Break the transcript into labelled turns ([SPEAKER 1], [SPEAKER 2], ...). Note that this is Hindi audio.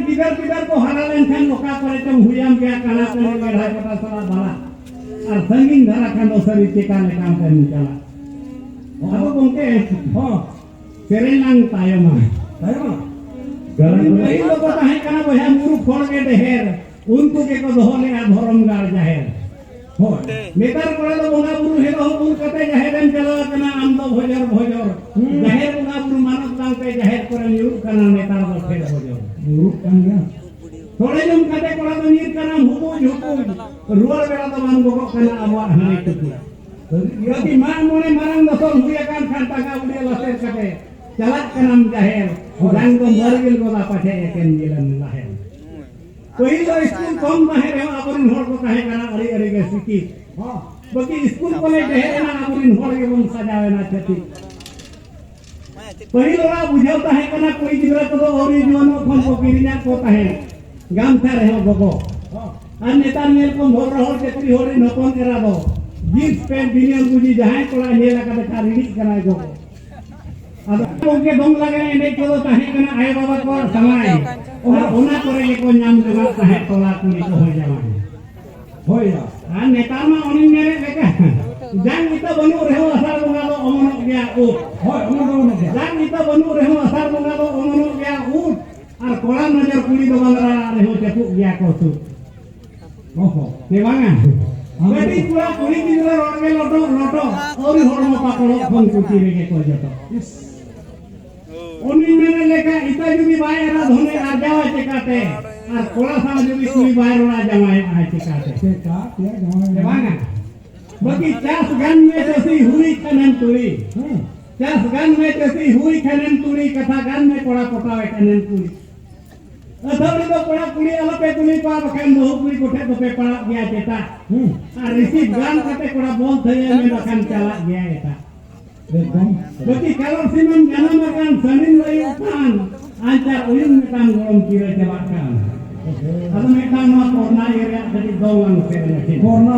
[SPEAKER 1] गिदर को हरा लेनखान लोका करे चम हुयाम गया काना करे बेढ़ा पता सला बाला और संगीन धरा खान दोसरी टेका ले काम करने चला अब गोंके हो सेरेलांग तायमा गरम लोग को है काना बया मुरु खोल के ढेर उनको के को दोहले आ धरम गार जाहेर हो नेतार कोड़ा तो बोंगा बुरु हेलो बुरु कते जाहेरन चला कना आम दो भोजर जाहेर बोंगा बुरु मानव दांग पे जाहेर करे न्यू कना नेतार दो फेर भोजर बुरु कान गया थोड़े जम कते कोड़ा तो नीर कना हुबो झुको रुवर बेला तो मान गोगो कना आवा हने कुतु यदि मान मोने मारंग दसर हुया कान खांता का उड़े लसेर कते चला कनाम जाहेर दांग को मरगिल गोदा पाछे एकेन मिलन लाहेर कोई तो स्कूल कम बाहर है अपन होड़ को कहे कना अरे अरे के सिकी हां बाकी स्कूल कॉलेज है ना अपन होड़ के बन सजावे ना छती पहिलोरा बुझावता है कना कोई गिरा तो औरी जीवन फोन को किरिया को कहे गाम था रहे गोगो और नेता मेल को भोर रहो चक्री होरी नपन करा दो जींस पैंट बिनियन बुझी जहां कोला नेला का बेटा रिलीज कराए गोगो अब उनके दम लगे ने को ताहे कना आए बाबा को समाय और ओना करे को नाम देवा ताहे तोला कुली को हो जावा होया आ नेता मा ओनी मेरे लेका जान इता बनु रहो असार बंगा दो अमनो गया ओ होय अमनो गया जान इता बनु रहो असार बंगा दो अमनो गया उ और कोला नजर कुली दो बंगरा रहो चपु गया को सु ओहो देवांगा बेटी पूरा कुली किदरा रोड के लोटो और होरमो पाकड़ो फोन कुटी रे के को जतो उन्हीं मैंने लेका इता जुबी बाय रा धोने आ जावा चकाते और कोला सा जुबी कोई बाय रा जमाए आ चकाते से का क्या जमाए देवांगा बाकी 40 गन में जैसी हुई कनन तुरी 40 गन में जैसी हुई कनन तुरी कथा गन में कोड़ा पटावे कनन तुरी अथवरी तो कोड़ा पुली अलपे तुली पा बखन दो पुली कोठे तो पे पड़ा गया चेता और रिसीव गन कते कोड़ा बोल थये में बखन चला गया एता बकी kalau siman jangan makan sanin lagi upan ancar uyun metang golong kira cewakan atau metang mah porna ya jadi doang porna